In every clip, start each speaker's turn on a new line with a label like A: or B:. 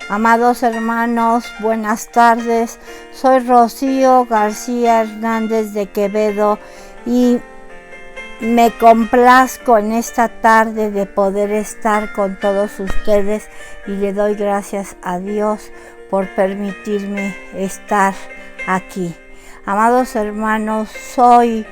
A: Amados hermanos, buenas tardes. Soy Rocío García Hernández de Quevedo y me complazco en esta tarde de poder estar con todos ustedes y le doy gracias a Dios por permitirme estar aquí. Amados hermanos, soy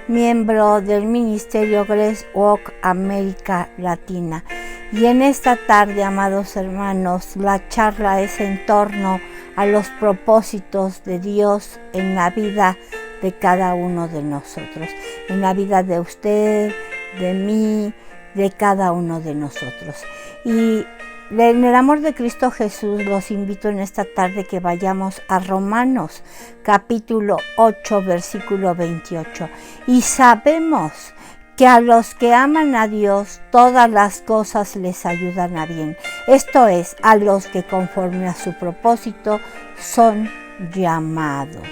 A: miembro del Ministerio Grace Walk América Latina. Y en esta tarde, amados hermanos, la charla es en torno a los propósitos de Dios en la vida de cada uno de nosotros, en la vida de usted, de mí, de cada uno de nosotros. Y en el amor de Cristo Jesús los invito en esta tarde que vayamos a Romanos capítulo 8, versículo 28. Y sabemos que a los que aman a Dios todas las cosas les ayudan a bien. Esto es, a los que conforme a su propósito son llamados.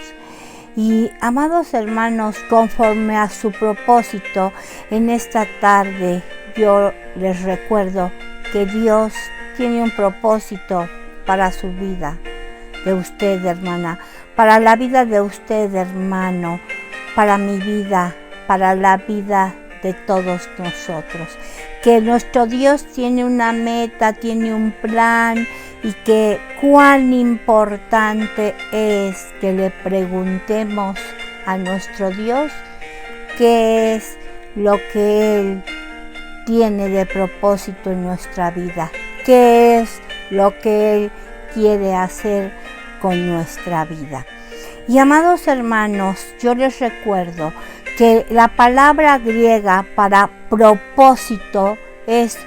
A: Y amados hermanos, conforme a su propósito, en esta tarde yo les recuerdo que Dios tiene un propósito para su vida, de usted, hermana, para la vida de usted, hermano, para mi vida, para la vida de todos nosotros, que nuestro Dios tiene una meta, tiene un plan y que cuán importante es que le preguntemos a nuestro Dios qué es lo que Él tiene de propósito en nuestra vida, qué es lo que Él quiere hacer con nuestra vida. Y amados hermanos, yo les recuerdo que la palabra griega para propósito es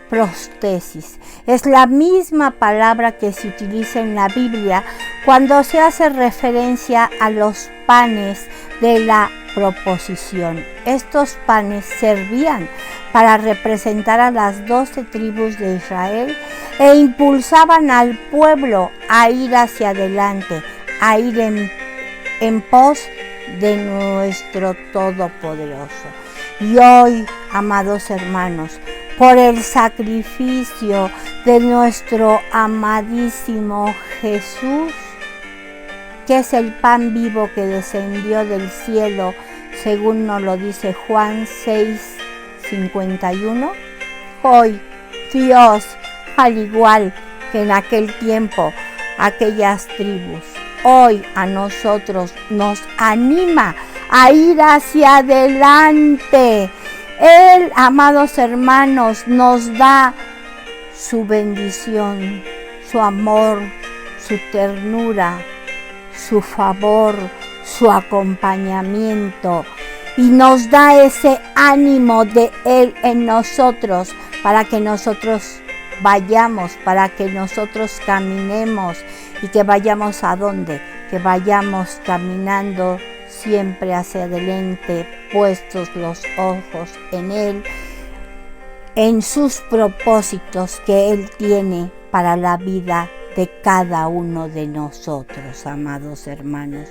A: prostesis. Es la misma palabra que se utiliza en la Biblia cuando se hace referencia a los panes de la proposición. Estos panes servían para representar a las 12 tribus de Israel e impulsaban al pueblo a ir hacia adelante, a ir en pos de nuestro Todopoderoso. Y hoy, amados hermanos, por el sacrificio de nuestro amadísimo Jesús, que es el pan vivo que descendió del cielo, según nos lo dice Juan 6:51, hoy Dios, al igual que en aquel tiempo, aquellas tribus, hoy a nosotros nos anima a ir hacia adelante. Él, amados hermanos, nos da su bendición, su amor, su ternura, su favor, su acompañamiento y nos da ese ánimo de Él en nosotros para que nosotros vayamos, para que nosotros caminemos y que vayamos a dónde, que vayamos caminando siempre hacia adelante, puestos los ojos en Él, en sus propósitos que Él tiene para la vida de cada uno de nosotros, amados hermanos.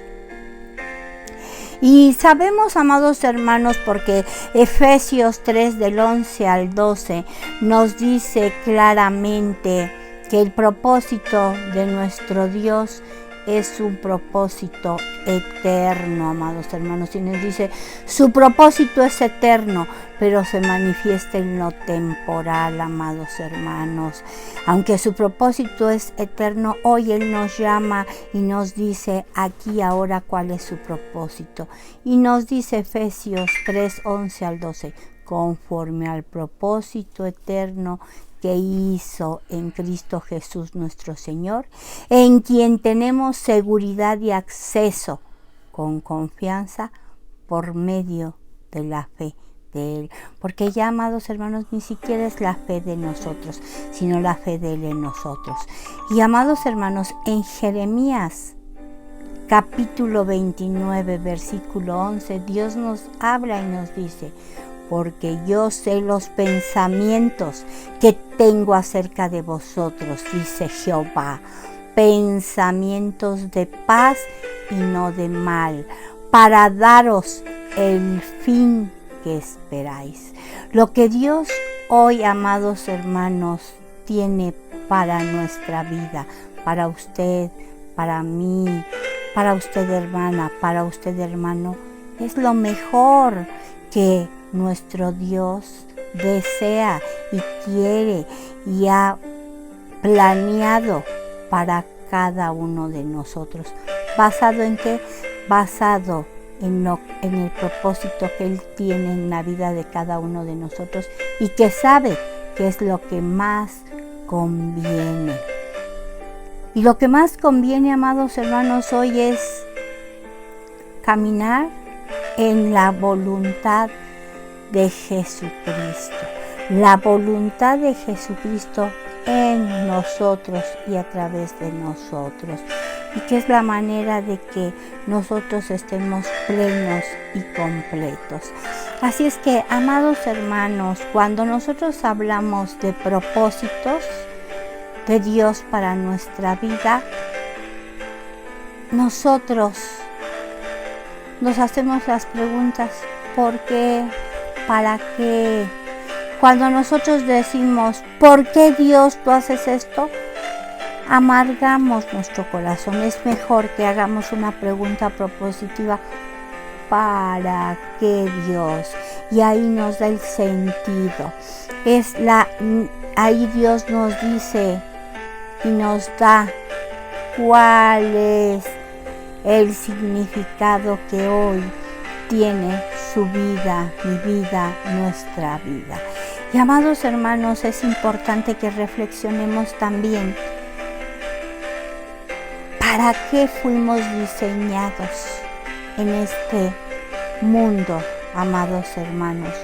A: Y sabemos, amados hermanos, porque Efesios 3 del 11 al 12 nos dice claramente que el propósito de nuestro Dios es un propósito eterno, amados hermanos. Y nos dice, su propósito es eterno, pero se manifiesta en lo temporal, amados hermanos. Aunque su propósito es eterno, hoy Él nos llama y nos dice aquí ahora cuál es su propósito. Y nos dice Efesios 3, 11 al 12, conforme al propósito eterno que hizo en Cristo Jesús nuestro Señor, en quien tenemos seguridad y acceso con confianza por medio de la fe de Él. Porque ya, amados hermanos, ni siquiera es la fe de nosotros, sino la fe de Él en nosotros. Y amados hermanos, en Jeremías capítulo 29, versículo 11, Dios nos habla y nos dice, porque yo sé los pensamientos que tengo acerca de vosotros, dice Jehová, pensamientos de paz y no de mal, para daros el fin que esperáis. Lo que Dios hoy, amados hermanos, tiene para nuestra vida, para usted, para mí, para usted hermana, para usted hermano. Es lo mejor que nuestro Dios desea y quiere y ha planeado para cada uno de nosotros. ¿Basado en qué? Basado en el propósito que Él tiene en la vida de cada uno de nosotros y que sabe que es lo que más conviene. Y lo que más conviene, amados hermanos, hoy es caminar en la voluntad de Jesucristo. La voluntad de Jesucristo en nosotros y a través de nosotros. Y que es la manera de que nosotros estemos plenos y completos. Así es que, amados hermanos, cuando nosotros hablamos de propósitos de Dios para nuestra vida, nosotros nos hacemos las preguntas: ¿por qué? ¿Para qué? Cuando nosotros decimos: ¿por qué Dios tú haces esto?, amargamos nuestro corazón. Es mejor que hagamos una pregunta propositiva: ¿para qué Dios? Y ahí nos da el sentido. Ahí Dios nos dice y nos da cuál es el significado que hoy tiene su vida, mi vida, nuestra vida. Y amados hermanos, es importante que reflexionemos también para qué fuimos diseñados en este mundo, amados hermanos.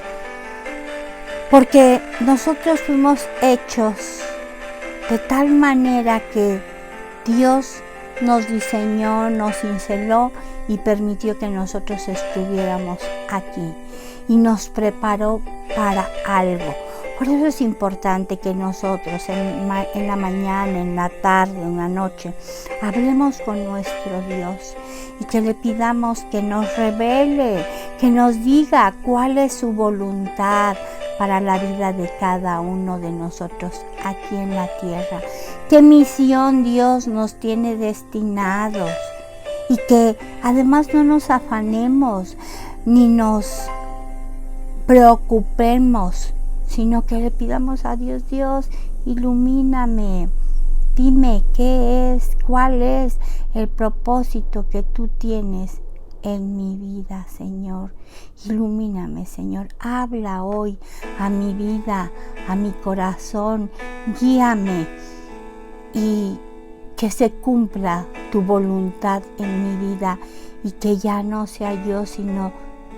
A: Porque nosotros fuimos hechos de tal manera que Dios nos diseñó, nos cinceló y permitió que nosotros estuviéramos aquí y nos preparó para algo. Por eso es importante que nosotros en la mañana, en la tarde, en la noche, hablemos con nuestro Dios y que le pidamos que nos revele, que nos diga cuál es su voluntad para la vida de cada uno de nosotros aquí en la tierra. Qué misión Dios nos tiene destinados y que además no nos afanemos ni nos preocupemos, sino que le pidamos a Dios: Dios, ilumíname, dime cuál es el propósito que tú tienes en mi vida, Señor. Ilumíname, Señor, habla hoy a mi vida, a mi corazón, guíame y que se cumpla tu voluntad en mi vida y que ya no sea yo, sino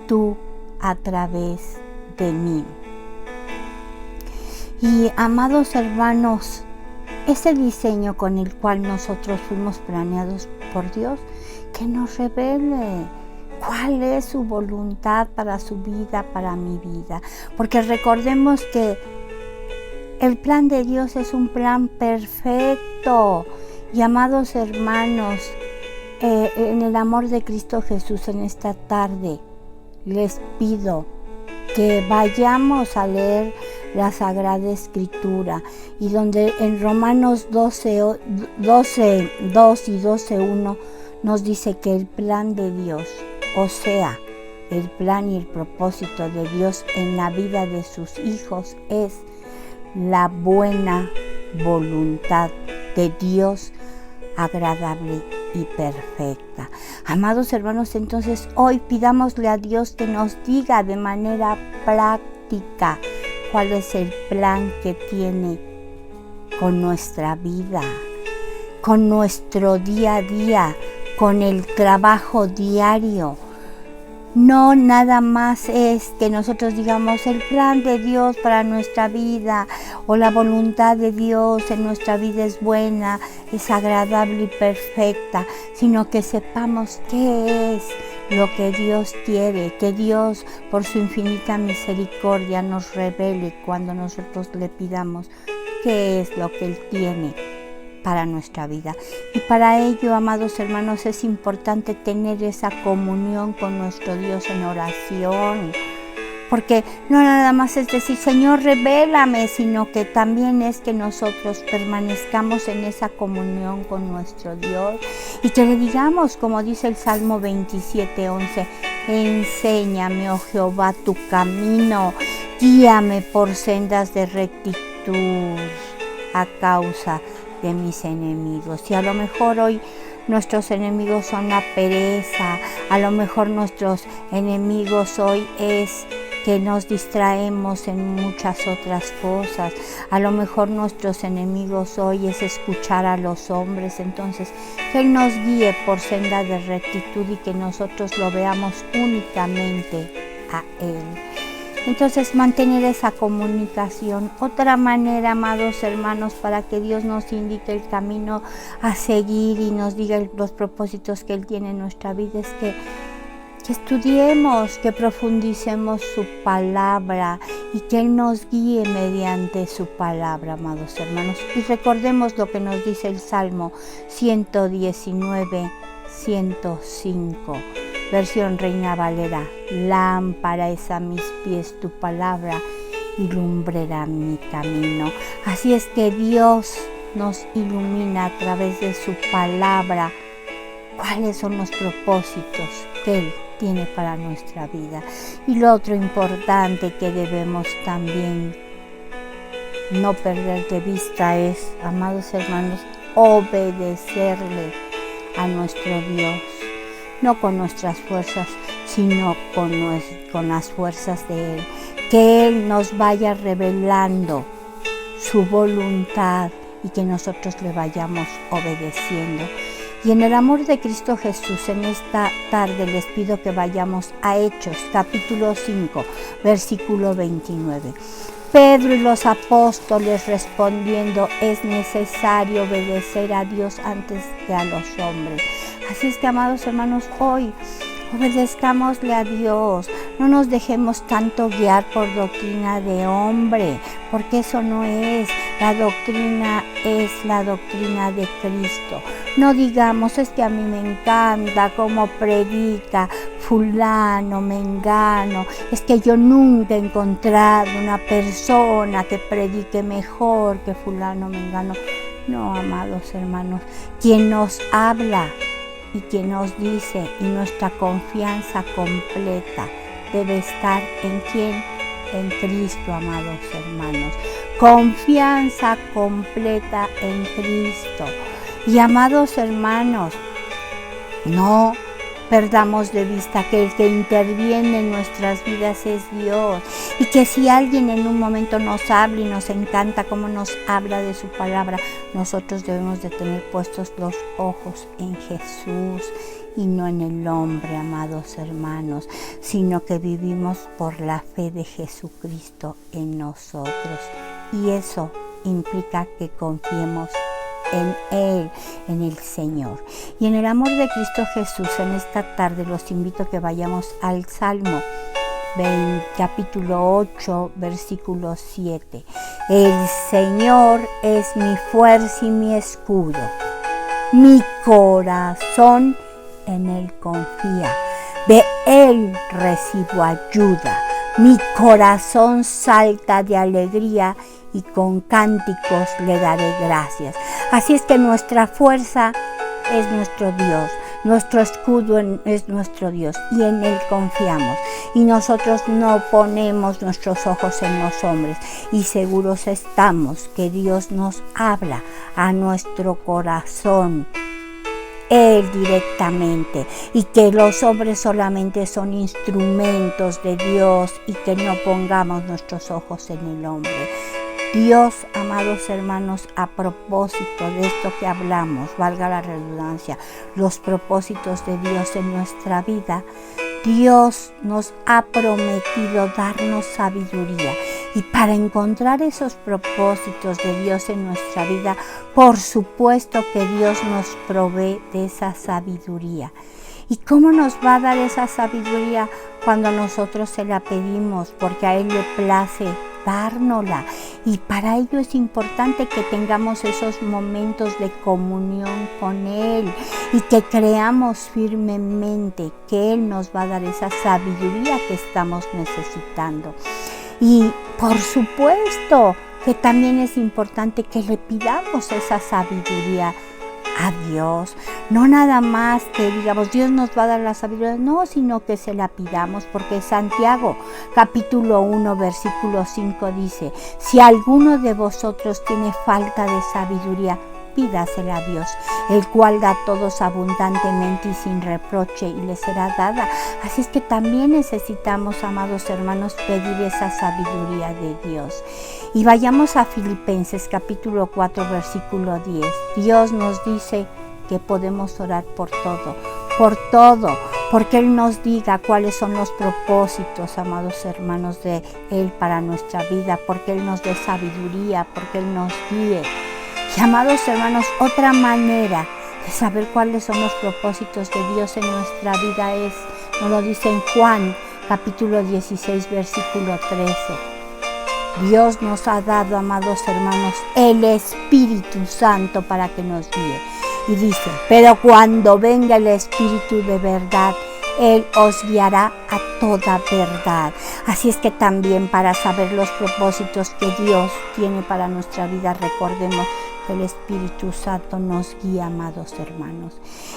A: tú a través de mí. Y amados hermanos, ese diseño con el cual nosotros fuimos planeados por Dios, que nos revele cuál es su voluntad para su vida, para mi vida. Porque recordemos que el plan de Dios es un plan perfecto. Y amados hermanos, en el amor de Cristo Jesús, en esta tarde les pido que vayamos a leer la Sagrada Escritura, y donde en Romanos 12:2 y 12:1 nos dice que el plan de Dios, o sea, el plan y el propósito de Dios en la vida de sus hijos, es la buena voluntad de Dios, agradable y perfecta. Amados hermanos, entonces hoy pidámosle a Dios que nos diga de manera práctica cuál es el plan que tiene con nuestra vida, con nuestro día a día, con el trabajo diario. No nada más es que nosotros digamos el plan de Dios para nuestra vida o la voluntad de Dios en nuestra vida es buena, es agradable y perfecta, sino que sepamos qué es lo que Dios quiere, que Dios por su infinita misericordia nos revele cuando nosotros le pidamos qué es lo que Él tiene para nuestra vida. Y para ello, amados hermanos, es importante tener esa comunión con nuestro Dios en oración, porque no nada más es decir, Señor, revélame, sino que también es que nosotros permanezcamos en esa comunión con nuestro Dios y que le digamos, como dice el Salmo 27:11, enséñame, oh Jehová, tu camino, guíame por sendas de rectitud a causa de mis enemigos. Y a lo mejor hoy nuestros enemigos son la pereza, a lo mejor nuestros enemigos hoy es que nos distraemos en muchas otras cosas. A lo mejor nuestros enemigos hoy es escuchar a los hombres. Entonces, que Él nos guíe por senda de rectitud y que nosotros lo veamos únicamente a Él. Entonces, mantener esa comunicación. Otra manera, amados hermanos, para que Dios nos indique el camino a seguir y nos diga los propósitos que Él tiene en nuestra vida es que estudiemos, que profundicemos su palabra y que Él nos guíe mediante su palabra, amados hermanos. Y recordemos lo que nos dice el Salmo 119, 105, versión Reina Valera. Lámpara es a mis pies tu palabra y lumbrera mi camino. Así es que Dios nos ilumina a través de su palabra cuáles son los propósitos que Él tiene para nuestra vida. Y lo otro importante que debemos también no perder de vista es, amados hermanos, obedecerle a nuestro Dios, no con nuestras fuerzas, sino con las fuerzas de Él. Que Él nos vaya revelando su voluntad y que nosotros le vayamos obedeciendo. Y en el amor de Cristo Jesús, en esta tarde les pido que vayamos a Hechos, capítulo 5, versículo 29. Pedro y los apóstoles respondiendo, es necesario obedecer a Dios antes que a los hombres. Así es que, amados hermanos, hoy obedezcámosle a Dios, no nos dejemos tanto guiar por doctrina de hombre, porque eso no es. La doctrina es la doctrina de Cristo. No digamos, es que a mí me encanta cómo predica fulano, mengano, es que yo nunca he encontrado una persona que predique mejor que fulano, mengano. No, amados hermanos, quien nos habla y quien nos dice, y nuestra confianza completa debe estar en quién, en Cristo, amados hermanos. Confianza completa en Cristo. Y amados hermanos, no perdamos de vista que el que interviene en nuestras vidas es Dios. Y que si alguien en un momento nos habla y nos encanta cómo nos habla de su palabra, nosotros debemos de tener puestos los ojos en Jesús y no en el hombre, amados hermanos, sino que vivimos por la fe de Jesucristo en nosotros. Y eso implica que confiemos en Él, en el Señor. Y en el amor de Cristo Jesús, en esta tarde los invito a que vayamos al Salmo capítulo 8, versículo 7. El Señor es mi fuerza y mi escudo. Mi corazón en Él confía. De Él recibo ayuda. Mi corazón salta de alegría y con cánticos le daré gracias. Así es que nuestra fuerza es nuestro Dios, nuestro escudo es nuestro Dios y en Él confiamos. Y nosotros no ponemos nuestros ojos en los hombres y seguros estamos que Dios nos habla a nuestro corazón, Él directamente, y que los hombres solamente son instrumentos de Dios y que no pongamos nuestros ojos en el hombre. Dios, amados hermanos, a propósito de esto que hablamos, valga la redundancia, los propósitos de Dios en nuestra vida, Dios nos ha prometido darnos sabiduría. Y para encontrar esos propósitos de Dios en nuestra vida, por supuesto que Dios nos provee de esa sabiduría. ¿Y cómo nos va a dar esa sabiduría? Cuando nosotros se la pedimos, porque a Él le place dárnosla. Y para ello es importante que tengamos esos momentos de comunión con Él y que creamos firmemente que Él nos va a dar esa sabiduría que estamos necesitando. Y por supuesto que también es importante que le pidamos esa sabiduría a Dios, no nada más que digamos Dios nos va a dar la sabiduría, no, sino que se la pidamos, porque Santiago capítulo 1 versículo 5 dice: si alguno de vosotros tiene falta de sabiduría, pídasela a Dios, el cual da a todos abundantemente y sin reproche, y le será dada. Así es que también necesitamos, amados hermanos, pedir esa sabiduría de Dios. Y vayamos a Filipenses capítulo 4 versículo 10. Dios nos dice que podemos orar por todo, porque Él nos diga cuáles son los propósitos, amados hermanos, de Él para nuestra vida, porque Él nos dé sabiduría, porque Él nos guíe. Y amados hermanos, otra manera de saber cuáles son los propósitos de Dios en nuestra vida nos lo dice en Juan capítulo 16 versículo 13. Dios nos ha dado, amados hermanos, el Espíritu Santo para que nos guíe. Y dice: pero cuando venga el Espíritu de verdad, Él os guiará a toda verdad. Así es que también para saber los propósitos que Dios tiene para nuestra vida, recordemos que el Espíritu Santo nos guía, amados hermanos.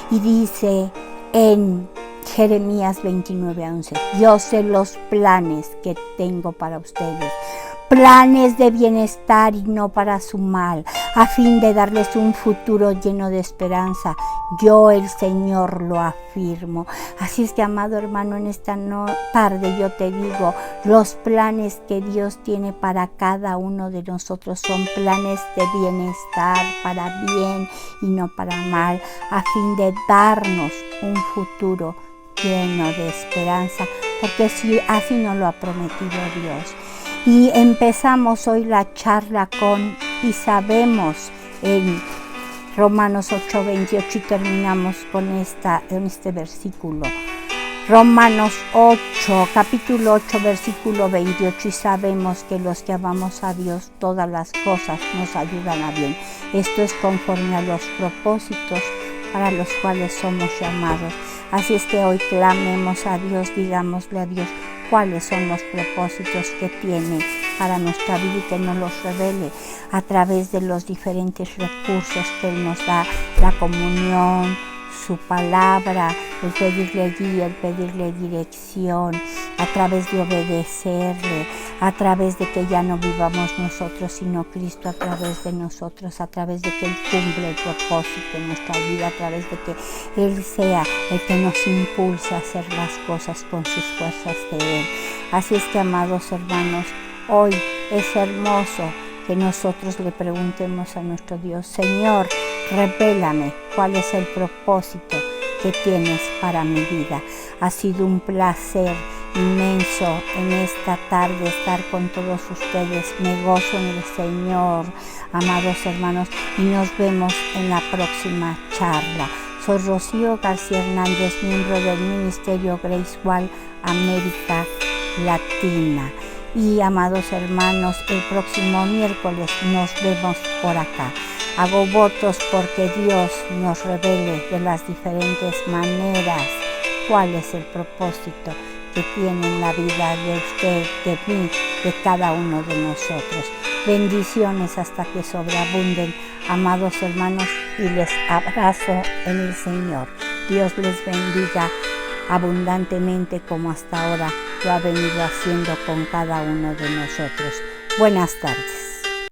A: Y dice en Jeremías 29:11: yo sé los planes que tengo para ustedes, planes de bienestar y no para su mal, a fin de darles un futuro lleno de esperanza. Yo, el Señor, lo afirmo. Así es que, amado hermano, en esta tarde yo te digo, los planes que Dios tiene para cada uno de nosotros son planes de bienestar, para bien y no para mal, a fin de darnos un futuro lleno de esperanza, porque así nos lo ha prometido Dios. Y empezamos hoy la charla y sabemos en Romanos 8:28 y terminamos con este versículo. Romanos 8, capítulo 8, versículo 28, y sabemos que los que amamos a Dios, todas las cosas nos ayudan a bien. Esto es conforme a los propósitos para los cuales somos llamados. Así es que hoy clamemos a Dios, digámosle a Dios cuáles son los propósitos que tiene para nuestra vida y que nos los revele a través de los diferentes recursos que Él nos da, la comunión, su palabra, el pedirle guía, el pedirle dirección, a través de obedecerle, a través de que ya no vivamos nosotros, sino Cristo a través de nosotros, a través de que Él cumple el propósito en nuestra vida, a través de que Él sea el que nos impulse a hacer las cosas con sus fuerzas de Él. Así es que, amados hermanos, hoy es hermoso que nosotros le preguntemos a nuestro Dios: Señor, revélame cuál es el propósito que tienes para mi vida. Ha sido un placer inmenso en esta tarde estar con todos ustedes. Me gozo en el Señor, amados hermanos, y nos vemos en la próxima charla. Soy Rocío García Hernández, miembro del Ministerio Grace Wall América Latina. Y, amados hermanos, el próximo miércoles nos vemos por acá. Hago votos porque Dios nos revele de las diferentes maneras cuál es el propósito que tiene en la vida de usted, de mí, de cada uno de nosotros. Bendiciones hasta que sobreabunden, amados hermanos, y les abrazo en el Señor. Dios les bendiga abundantemente como hasta ahora lo ha venido haciendo con cada uno de nosotros. Buenas tardes.